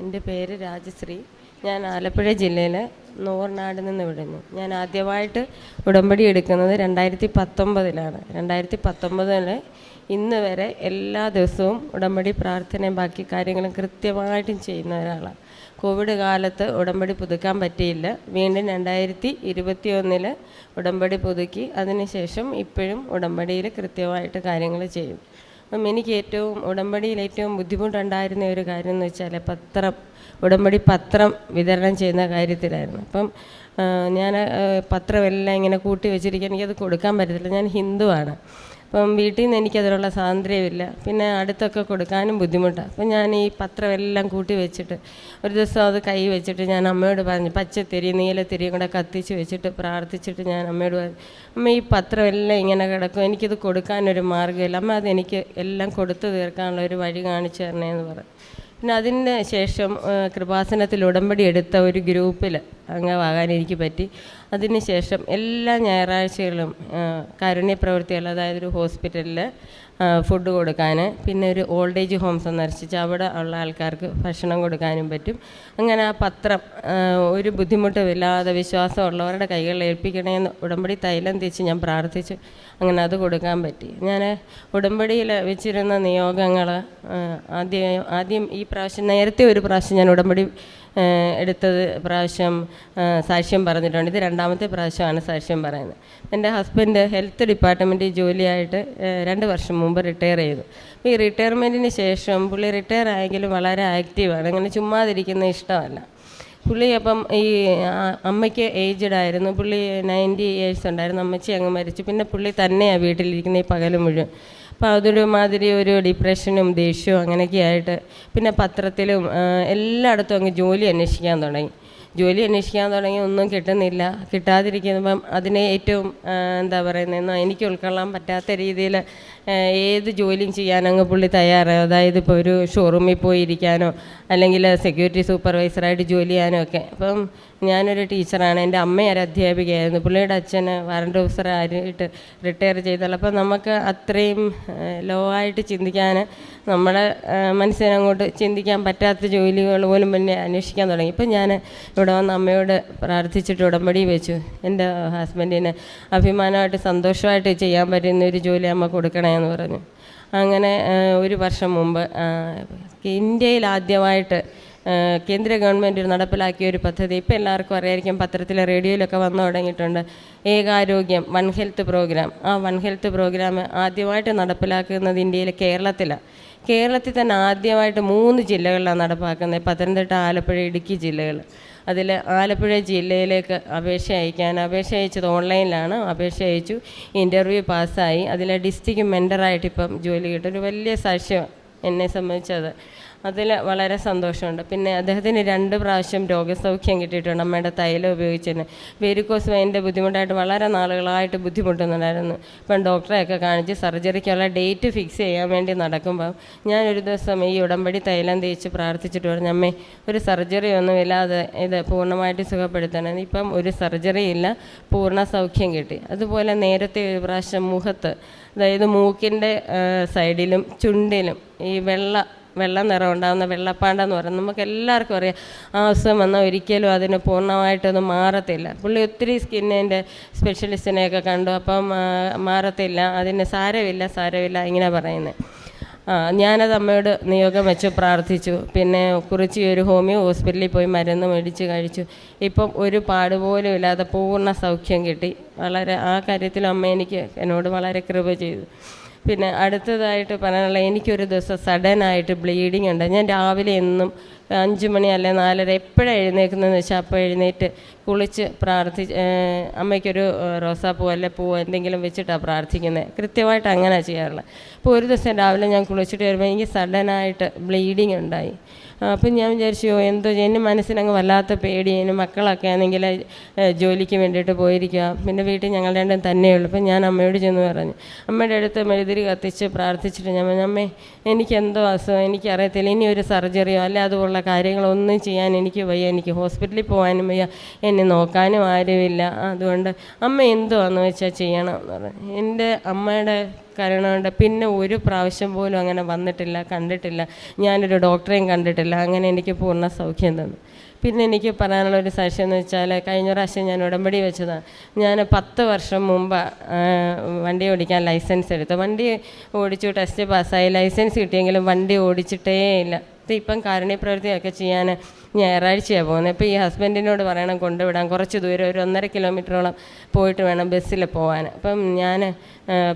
എൻ്റെ പേര് രാജശ്രീ. ഞാൻ ആലപ്പുഴ ജില്ലയിലെ നൂർനാട് നിന്ന് വിടുന്നു. ഞാൻ ആദ്യമായിട്ട് ഉടമ്പടി എടുക്കുന്നത് 2019 2019 ഇന്ന് വരെ എല്ലാ ദിവസവും ഉടമ്പടി പ്രാർത്ഥനയും ബാക്കി കാര്യങ്ങളും കൃത്യമായിട്ടും ചെയ്യുന്ന ഒരാളാണ്. കോവിഡ് കാലത്ത് ഉടമ്പടി പുതുക്കാൻ പറ്റിയില്ല. വീണ്ടും 2021 ഉടമ്പടി പുതുക്കി. അതിനുശേഷം ഇപ്പോഴും ഉടമ്പടിയിൽ കൃത്യമായിട്ട് കാര്യങ്ങൾ ചെയ്യും. അപ്പം എനിക്ക് ഉടമ്പടിയിൽ ഏറ്റവും ബുദ്ധിമുട്ടുണ്ടായിരുന്ന ഒരു കാര്യം എന്ന് വെച്ചാൽ ഉടമ്പടി പത്രം വിതരണം ചെയ്യുന്ന കാര്യത്തിലായിരുന്നു. അപ്പം ഞാൻ പത്രമെല്ലാം ഇങ്ങനെ കൂട്ടി വെച്ചിരിക്കാൻ എനിക്കത് കൊടുക്കാൻ പറ്റത്തില്ല. ഞാൻ ഹിന്ദുവാണ്. അപ്പം വീട്ടിൽ നിന്ന് എനിക്കതിനുള്ള സ്വാതന്ത്ര്യമില്ല. പിന്നെ അടുത്തൊക്കെ കൊടുക്കാനും ബുദ്ധിമുട്ടാണ്. അപ്പം ഞാൻ ഈ പത്രമെല്ലാം കൂട്ടി വെച്ചിട്ട് ഒരു ദിവസം അത് കൈ വെച്ചിട്ട് ഞാൻ അമ്മയോട് പറഞ്ഞു, പച്ചത്തിരി നീലത്തിരിയും കൂടെ കത്തിച്ച് വെച്ചിട്ട് പ്രാർത്ഥിച്ചിട്ട് ഞാൻ അമ്മയോട് പറഞ്ഞു, അമ്മ ഈ പത്രമെല്ലാം ഇങ്ങനെ കിടക്കും, എനിക്കിത് കൊടുക്കാനൊരു മാർഗ്ഗമില്ല, അമ്മ അതെനിക്ക് എല്ലാം കൊടുത്തു തീർക്കാനുള്ള ഒരു വഴി കാണിച്ചു തരണേന്ന് പറഞ്ഞു. പിന്നെ അതിന് ശേഷം കൃപാസനത്തിൽ ഉടമ്പടി എടുത്ത ഒരു ഗ്രൂപ്പിൽ അംഗമാകാൻ എനിക്ക് പറ്റി. അതിന് ശേഷം എല്ലാ ഞായറാഴ്ചകളും കാരുണ്യ പ്രവൃത്തികൾ, അതായത് ഒരു ഹോസ്പിറ്റലിൽ ഫുഡ് കൊടുക്കാൻ, പിന്നെ ഒരു ഓൾഡ് ഏജ് ഹോം സന്ദർശിച്ച് അവിടെ ഉള്ള ആൾക്കാർക്ക് ഭക്ഷണം കൊടുക്കാനും പറ്റും. അങ്ങനെ ആ പത്രം ഒരു ബുദ്ധിമുട്ടുമില്ലാതെ വിശ്വാസമുള്ളവരുടെ കൈകളിൽ ഏൽപ്പിക്കണമെന്ന് ഉടമ്പടി തൈലം തേച്ച് ഞാൻ പ്രാർത്ഥിച്ചു. അങ്ങനെ അത് കൊടുക്കാൻ പറ്റി. ഞാൻ ഉടമ്പടിയിൽ വെച്ചിരുന്ന നിയോഗങ്ങൾ ആദ്യം ഈ പ്രാവശ്യം, നേരത്തെ ഒരു പ്രാവശ്യം ഞാൻ ഉടമ്പടി എടുത്തത് പ്രാവശ്യം സാക്ഷ്യം പറഞ്ഞിട്ടുണ്ട്. ഇത് 2ാമത്തെ പ്രാവശ്യമാണ് സാക്ഷ്യം പറയുന്നത്. എൻ്റെ ഹസ്ബൻഡ് ഹെൽത്ത് ഡിപ്പാർട്ട്മെൻറ്റിൽ ജോലിയായിട്ട് 2 വർഷം മുമ്പ് റിട്ടയർ ചെയ്തു. ഈ റിട്ടയർമെൻറ്റിന് ശേഷം പുള്ളി റിട്ടയർ ആയെങ്കിലും വളരെ ആക്റ്റീവാണ്. അങ്ങനെ ചുമ്മാതിരിക്കുന്ന ഇഷ്ടമല്ല പുള്ളി. അപ്പം ഈ അമ്മയ്ക്ക് ഏജ്ഡ് ആയിരുന്നു. പുള്ളി 90 years ഉണ്ടായിരുന്നു. അമ്മച്ചി അങ്ങ് മരിച്ചു. പിന്നെ പുള്ളി തന്നെയാണ് വീട്ടിലിരിക്കുന്ന ഈ പകൽ മുഴുവൻ. അപ്പോൾ അതൊരു മാതിരി ഒരു ഡിപ്രഷനും ദേഷ്യവും അങ്ങനെയൊക്കെ ആയിട്ട് പിന്നെ പത്രത്തിലും എല്ലായിടത്തും അങ്ങ് ജോലി അന്വേഷിക്കാൻ തുടങ്ങി. ഒന്നും കിട്ടുന്നില്ല. കിട്ടാതിരിക്കുമ്പം അതിനെ ഏറ്റവും എന്താ പറയുന്നതെന്നോ എനിക്ക് ഉൾക്കൊള്ളാൻ പറ്റാത്ത രീതിയിൽ ഏത് ജോലിയും ചെയ്യാനങ്ങ് പുള്ളി തയ്യാറായി. അതായത് ഇപ്പോൾ ഒരു ഷോറൂമിൽ പോയി ഇരിക്കാനോ അല്ലെങ്കിൽ സെക്യൂരിറ്റി സൂപ്പർവൈസറായിട്ട് ജോലി ചെയ്യാനോ ഒക്കെ. അപ്പം ഞാനൊരു ടീച്ചറാണ്. എൻ്റെ അമ്മ ഒരു അധ്യാപികയായിരുന്നു. പുള്ളിയുടെ അച്ഛന് വാറണ്ട് ഓഫീസർ ആയിട്ട് റിട്ടയർ ചെയ്തല്ലോ. അപ്പം നമുക്ക് അത്രയും ലോ ആയിട്ട് ചിന്തിക്കാൻ, നമ്മുടെ മനസ്സിനങ്ങോട്ട് ചിന്തിക്കാൻ പറ്റാത്ത ജോലികൾ പോലും പിന്നെ അന്വേഷിക്കാൻ തുടങ്ങി. ഇപ്പം ഞാൻ ഇവിടെ വന്ന് അമ്മയോട് പ്രാർത്ഥിച്ചിട്ട് ഉടമ്പടി വെച്ചു. എൻ്റെ ഹസ്ബൻഡിന് അഭിമാനമായിട്ട് സന്തോഷമായിട്ട് ചെയ്യാൻ പറ്റുന്ന ഒരു ജോലി അമ്മ കൊടുക്കണമെന്ന് പറഞ്ഞു. അങ്ങനെ 1 വർഷം മുമ്പ് ഇന്ത്യയിൽ ആദ്യമായിട്ട് കേന്ദ്ര ഗവൺമെൻറ് നടപ്പിലാക്കിയ ഒരു പദ്ധതി, ഇപ്പോൾ എല്ലാവർക്കും അറിയായിരിക്കും, പത്രത്തിലെ റേഡിയോയിലൊക്കെ വന്നു തുടങ്ങിയിട്ടുണ്ട്. ഏകാരോഗ്യം വൺ ഹെൽത്ത് പ്രോഗ്രാം. ആ വൺ ഹെൽത്ത് പ്രോഗ്രാം ആദ്യമായിട്ട് നടപ്പിലാക്കുന്നത് ഇന്ത്യയിലെ കേരളത്തിൽ തന്നെ ആദ്യമായിട്ട് 3 ജില്ലകളിലാണ് നടപ്പാക്കുന്നത്. പത്തനംതിട്ട, ആലപ്പുഴ, ഇടുക്കി ജില്ലകൾ. അതിൽ ആലപ്പുഴ ജില്ലയിലേക്ക് അപേക്ഷ അയച്ചത് ഓൺലൈനിലാണ്. അപേക്ഷ അയച്ചു, ഇൻ്റർവ്യൂ പാസ്സായി. അതിൽ ഡിസ്ട്രിക്റ്റ് മെൻറ്ററായിട്ട് ഇപ്പം ജോലി കിട്ടും. ഒരു വലിയ സാക്ഷ്യം എന്നെ സംബന്ധിച്ചത്. അതിൽ വളരെ സന്തോഷമുണ്ട്. പിന്നെ അദ്ദേഹത്തിന് 2 പ്രാവശ്യം രോഗസൗഖ്യം കിട്ടിയിട്ടുണ്ട് അമ്മയുടെ തൈലം ഉപയോഗിച്ചതിന്. വെരിക്കോസ് വെയിൻ്റെ ബുദ്ധിമുട്ടായിട്ട് വളരെ നാളുകളായിട്ട് ബുദ്ധിമുട്ടുന്നുണ്ടായിരുന്നു. ഇപ്പം ഡോക്ടറെയൊക്കെ കാണിച്ച് സർജറിക്കുള്ള ഡേറ്റ് ഫിക്സ് ചെയ്യാൻ വേണ്ടി നടക്കുമ്പം ഞാനൊരു ദിവസം ഈ ഉടമ്പടി തൈലം തേച്ച് പ്രാർത്ഥിച്ചിട്ട് പറഞ്ഞു, അമ്മേ ഒരു സർജറി ഒന്നുമില്ലാതെ ഇത് പൂർണ്ണമായിട്ട് സുഖപ്പെടുത്തണം. ഇപ്പം ഒരു സർജറി ഇല്ല, പൂർണ്ണ സൗഖ്യം കിട്ടി. അതുപോലെ നേരത്തെ ഒരു പ്രാവശ്യം മുഖത്ത്, അതായത് മൂക്കിൻ്റെ സൈഡിലും ചുണ്ടിലും ഈ വെള്ള നിറം ഉണ്ടാകുന്ന വെള്ളപ്പാണ്ടെന്ന് പറയുന്നത് നമുക്ക് എല്ലാവർക്കും അറിയാം. ആ അസുഖം വന്നാൽ ഒരിക്കലും അതിന് പൂർണ്ണമായിട്ടൊന്നും മാറത്തില്ല. പുള്ളി ഒത്തിരി സ്കിന്നിൻ്റെ സ്പെഷ്യലിസ്റ്റിനെയൊക്കെ കണ്ടു. അപ്പം മാറത്തില്ല, അതിന് സാരമില്ല ഇങ്ങനെ പറയുന്നത്. ഞാനത് അമ്മയോട് നിയോഗം വെച്ച് പ്രാർത്ഥിച്ചു. പിന്നെ കുറിച്ച് ഒരു ഹോമിയോ ഹോസ്പിറ്റലിൽ പോയി മരുന്ന് മേടിച്ച് കഴിച്ചു. ഇപ്പം ഒരു പാടുപോലും ഇല്ലാതെ പൂർണ്ണ സൗഖ്യം കിട്ടി. ആ കാര്യത്തിൽ അമ്മ എന്നോട് വളരെ കൃപ ചെയ്തു. പിന്നെ അടുത്തതായിട്ട് പറയാനുള്ള, എനിക്കൊരു ദിവസം സഡനായിട്ട് ബ്ലീഡിങ് ഉണ്ട്. ഞാൻ രാവിലെ എന്നും 5 മണി അല്ലെ 4:30 എപ്പോഴാണ് എഴുന്നേൽക്കുന്നതെന്ന് വെച്ചാൽ അപ്പോൾ എഴുന്നേറ്റ് കുളിച്ച് അമ്മയ്ക്കൊരു റോസാപ്പൂ അല്ലെ പൂവ് എന്തെങ്കിലും വെച്ചിട്ടാണ് പ്രാർത്ഥിക്കുന്നത്. കൃത്യമായിട്ട് അങ്ങനെ ചെയ്യാറുള്ളത്. അപ്പോൾ ഒരു ദിവസം രാവിലെ ഞാൻ കുളിച്ചിട്ട് വരുമ്പോൾ എനിക്ക് സഡനായിട്ട് ബ്ലീഡിങ് ഉണ്ടായി. അപ്പം ഞാൻ വിചാരിച്ചു എൻ്റെ മനസ്സിനങ്ങ് വല്ലാത്ത പേടി. എൻ്റെ മക്കളൊക്കെ ആണെങ്കിൽ ജോലിക്ക് വേണ്ടിയിട്ട് പോയിരിക്കുക. പിന്നെ വീട്ടിൽ ഞങ്ങൾ 2 തന്നെയുള്ളൂ. അപ്പം ഞാൻ അമ്മയോട് ചെന്ന് പറഞ്ഞു. അമ്മയുടെ അടുത്ത് മെഴുതിരി കത്തിച്ച് പ്രാർത്ഥിച്ചിട്ട് ഞാൻ പറഞ്ഞു, അമ്മേ എനിക്കെന്തോ അസുഖം, എനിക്കറിയത്തില്ല, ഇനി ഒരു സർജറിയോ അല്ലെ അതുപോലുള്ള കാര്യങ്ങളൊന്നും ചെയ്യാൻ എനിക്ക് വയ്യ, എനിക്ക് ഹോസ്പിറ്റലിൽ പോകാനും വയ്യ, എന്നെ നോക്കാനും ആരുമില്ല. അതുകൊണ്ട് അമ്മ എന്തുവാന്ന് വെച്ചാൽ ചെയ്യണം എന്ന് പറഞ്ഞു. എൻ്റെ അമ്മയുടെ കാരണമുണ്ട്. പിന്നെ ഒരു പ്രാവശ്യം പോലും അങ്ങനെ വന്നിട്ടില്ല, കണ്ടിട്ടില്ല. ഞാനൊരു ഡോക്ടറെയും കണ്ടിട്ടില്ല. അങ്ങനെ എനിക്ക് പൂർണ്ണ സൗഖ്യം തന്നു. പിന്നെ എനിക്ക് പറയാനുള്ള ഒരു സാക്ഷ്യം എന്ന് വെച്ചാൽ, കഴിഞ്ഞ പ്രാവശ്യം ഞാൻ ഉടമ്പടി വെച്ചതാണ്. ഞാൻ 10 വർഷം മുമ്പ് വണ്ടി ഓടിക്കാൻ ലൈസൻസ് എടുത്തു. വണ്ടി ഓടിച്ചു, ടെസ്റ്റ് പാസ്സായി, ലൈസൻസ് കിട്ടിയെങ്കിലും വണ്ടി ഓടിച്ചിട്ടേ ഇല്ല. ഇപ്പം കാരുണ്യപ്രവൃത്തിയൊക്കെ ചെയ്യാൻ ഞായറാഴ്ചയാണ് പോകുന്നത്. ഇപ്പോൾ ഈ ഹസ്ബൻഡിനോട് പറയണം കൊണ്ടുവിടാൻ, കുറച്ച് ദൂരം, ഒരു 1.5 കിലോമീറ്ററോളം പോയിട്ട് വേണം ബസ്സിൽ പോകാൻ. അപ്പം ഞാൻ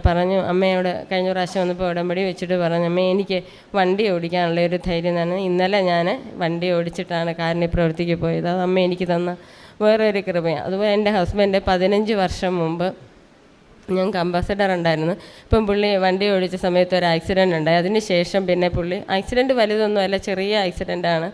പറഞ്ഞു അമ്മയോട്, കഴിഞ്ഞ പ്രാവശ്യം വന്നപ്പോൾ ഉടമ്പടി വെച്ചിട്ട് പറഞ്ഞു, അമ്മേ എനിക്ക് വണ്ടി ഓടിക്കാനുള്ള ഒരു ധൈര്യം തന്നെ. ഇന്നലെ ഞാൻ വണ്ടി ഓടിച്ചിട്ടാണ് കാരുണ്യപ്രവൃത്തിക്ക് പോയത്. അത് അമ്മ എനിക്ക് തന്ന വേറൊരു കൃപയാണ്. അതുപോലെ എൻ്റെ ഹസ്ബൻഡ് 15 വർഷം മുമ്പ് ഞങ്ങൾക്ക് അംബാസഡർ ഉണ്ടായിരുന്നു. ഇപ്പം പുള്ളി വണ്ടി ഓടിച്ച സമയത്ത് ഒരു ആക്സിഡൻ്റ് ഉണ്ടായി. അതിന് ശേഷം പിന്നെ പുള്ളി, ആക്സിഡൻറ്റ് വലുതൊന്നുമല്ല, ചെറിയ ആക്സിഡൻ്റാണ്,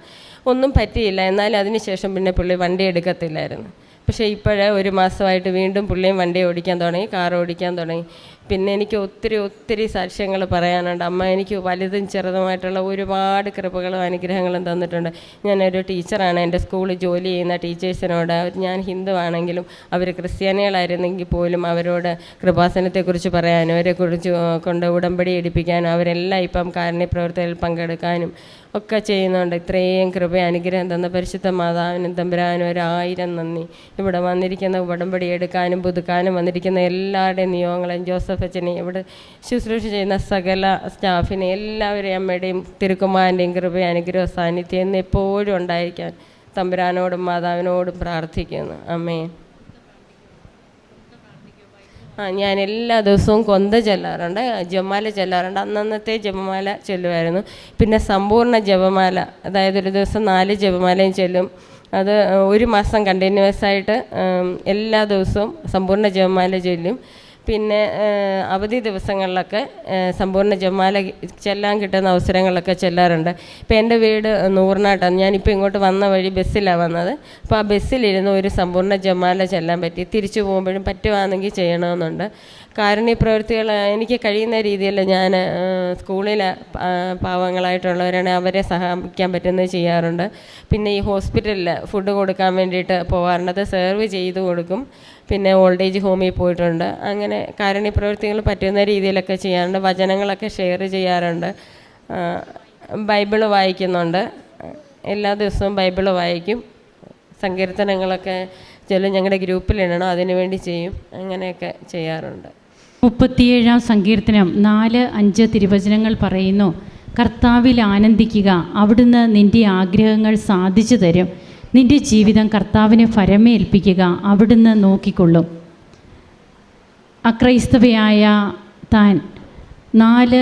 ഒന്നും പറ്റിയില്ല. എന്നാലും അതിന് ശേഷം പിന്നെ പുള്ളി വണ്ടി എടുക്കത്തില്ലായിരുന്നു. പക്ഷേ ഇപ്പോഴേ 1 മാസമായിട്ട് വീണ്ടും പുള്ളിയും വണ്ടി ഓടിക്കാൻ തുടങ്ങി, കാർ ഓടിക്കാൻ തുടങ്ങി. പിന്നെ എനിക്ക് ഒത്തിരി സാക്ഷ്യങ്ങൾ പറയാനുണ്ട്. അമ്മ എനിക്ക് വലുതും ചെറുതുമായിട്ടുള്ള ഒരുപാട് കൃപകളും അനുഗ്രഹങ്ങളും തന്നിട്ടുണ്ട്. ഞാനൊരു ടീച്ചറാണ്. എൻ്റെ സ്കൂളിൽ ജോലി ചെയ്യുന്ന ടീച്ചേഴ്സിനോട്, ഞാൻ ഹിന്ദു ആണെങ്കിലും അവർ ക്രിസ്ത്യാനികളായിരുന്നെങ്കിൽ പോലും അവരോട് കൃപാസനത്തെക്കുറിച്ച് പറയാനും അവരെക്കുറിച്ച് കൊണ്ട് ഉടമ്പടി എടുപ്പിക്കാനും അവരെല്ലാം ഇപ്പം കാരുണ്യപ്രവർത്തനത്തിൽ പങ്കെടുക്കാനും ഒക്കെ ചെയ്യുന്നുണ്ട്. ഇത്രയും കൃപ അനുഗ്രഹം തന്ന പരിശുദ്ധ മാതാവിനും തമ്പുരാനും 1000 നന്ദി. ഇവിടെ വന്നിരിക്കുന്ന ഉടമ്പടി എടുക്കാനും പുതുക്കാനും വന്നിരിക്കുന്ന എല്ലാവരുടെയും നിയോഗങ്ങളെയും, ജോസഫ് അച്ഛനെയും, ഇവിടെ ശുശ്രൂഷ ചെയ്യുന്ന സകല സ്റ്റാഫിനെ എല്ലാവരെയും അമ്മയുടെയും തിരുക്കുമാരൻ്റെയും കൃപ അനുഗ്രഹ സാന്നിധ്യം എന്ന് എപ്പോഴും ഉണ്ടായിരിക്കാൻ തമ്പുരാനോടും മാതാവിനോടും പ്രാർത്ഥിക്കുന്നു. അമ്മേ. ഞാൻ എല്ലാ ദിവസവും കൊന്ത ചെല്ലാറുണ്ട്, ജപമാല ചെല്ലാറുണ്ട്. അന്നന്നത്തെ ജപമാല ചൊല്ലുമായിരുന്നു. പിന്നെ സമ്പൂർണ്ണ ജപമാല, അതായത് ഒരു ദിവസം 4 ജപമാലയും ചൊല്ലും. അത് 1 മാസം കണ്ടിന്യൂസ് ആയിട്ട് എല്ലാ ദിവസവും സമ്പൂർണ്ണ ജപമാല ചൊല്ലും. പിന്നെ അവധി ദിവസങ്ങളിലൊക്കെ സമ്പൂർണ്ണ ജപമാല ചെല്ലാൻ കിട്ടുന്ന അവസരങ്ങളൊക്കെ ചെല്ലാറുണ്ട്. ഇപ്പോൾ എൻ്റെ വീട് നൂറിനാട്ടാണ്. ഞാനിപ്പോൾ ഇങ്ങോട്ട് വന്ന വഴി ബസ്സിലാണ് വന്നത്. അപ്പോൾ ആ ബസ്സിലിരുന്ന് ഒരു സമ്പൂർണ്ണ ജപമാല ചെല്ലാൻ പറ്റി. തിരിച്ചു പോകുമ്പോഴും പറ്റുവാണെങ്കിൽ ചെയ്യണമെന്നുണ്ട്. കാരുണ്യപ്രവൃത്തികൾ എനിക്ക് കഴിയുന്ന രീതിയിൽ ഞാൻ സ്കൂളിൽ പാവങ്ങളായിട്ടുള്ളവരാണ്, അവരെ സഹായിക്കാൻ പറ്റുന്നത് ചെയ്യാറുണ്ട്. പിന്നെ ഈ ഹോസ്പിറ്റലിൽ ഫുഡ് കൊടുക്കാൻ വേണ്ടിയിട്ട് പോകാറുണ്ട്, അത് സെർവ് ചെയ്ത് കൊടുക്കും. പിന്നെ ഓൾഡ് ഏജ് ഹോമിൽ പോയിട്ടുണ്ട്. അങ്ങനെ കാരുണ്യപ്രവൃത്തികൾ പറ്റുന്ന രീതിയിലൊക്കെ ചെയ്യാറുണ്ട്. വചനങ്ങളൊക്കെ ഷെയർ ചെയ്യാറുണ്ട്. ബൈബിള് വായിക്കുന്നുണ്ട്. എല്ലാ ദിവസവും ബൈബിള് വായിക്കും. സങ്കീർത്തനങ്ങളൊക്കെ ചൊല്ലും. ഞങ്ങളുടെ ഗ്രൂപ്പിലിടണം, അതിനുവേണ്ടി ചെയ്യും. അങ്ങനെയൊക്കെ ചെയ്യാറുണ്ട്. 37-ാം സങ്കീർത്തനം 4-5 തിരുവചനങ്ങൾ പറയുന്നു, കർത്താവിൽ ആനന്ദിക്കുക, അവിടുന്ന് നിൻ്റെ ആഗ്രഹങ്ങൾ സാധിച്ചു തരും. നിൻ്റെ ജീവിതം കർത്താവിനെ ഫരമേൽപ്പിക്കുക, അവിടുന്ന് നോക്കിക്കൊള്ളും. അക്രൈസ്തവയായ താൻ 4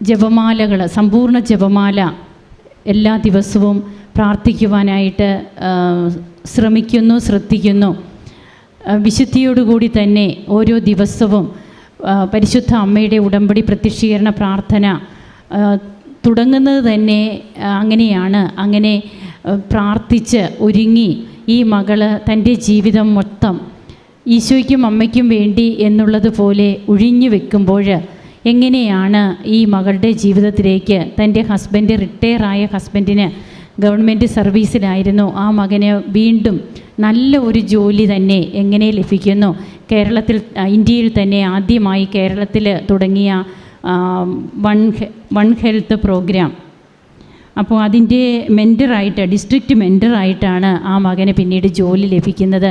ജപമാലകൾ, സമ്പൂർണ്ണ ജപമാല എല്ലാ ദിവസവും പ്രാർത്ഥിക്കുവാനായിട്ട് ശ്രദ്ധിക്കുന്നു. വിശുദ്ധിയോടുകൂടി തന്നെ ഓരോ ദിവസവും പരിശുദ്ധ അമ്മയുടെ ഉടമ്പടി പ്രത്യക്ഷീകരണ പ്രാർത്ഥന തുടങ്ങുന്നത് തന്നെ അങ്ങനെയാണ്. അങ്ങനെ പ്രാർത്ഥിച്ച് ഒരുങ്ങി ഈ മകള് തൻ്റെ ജീവിതം മൊത്തം ഈശോയ്ക്കും അമ്മയ്ക്കും വേണ്ടി എന്നുള്ളതുപോലെ ഒഴിഞ്ഞു വെക്കുമ്പോൾ എങ്ങനെയാണ് ഈ മകളുടെ ജീവിതത്തിലേക്ക് തൻ്റെ ഹസ്ബൻഡ്, റിട്ടയറായ ഹസ്ബൻഡിന് ഗവൺമെൻറ് സർവീസിലായിരുന്നു, ആ മകന് വീണ്ടും നല്ല ഒരു ജോലി തന്നെ എങ്ങനെ ലഭിക്കുന്നു. ഇന്ത്യയിൽ തന്നെ ആദ്യമായി കേരളത്തിൽ തുടങ്ങിയ വൺ ഹെൽത്ത് പ്രോഗ്രാം. അപ്പോൾ അതിൻ്റെ മെൻറ്ററായിട്ട്, ഡിസ്ട്രിക്റ്റ് മെൻറ്ററായിട്ടാണ് ആ മകന് പിന്നീട് ജോലി ലഭിക്കുന്നത്.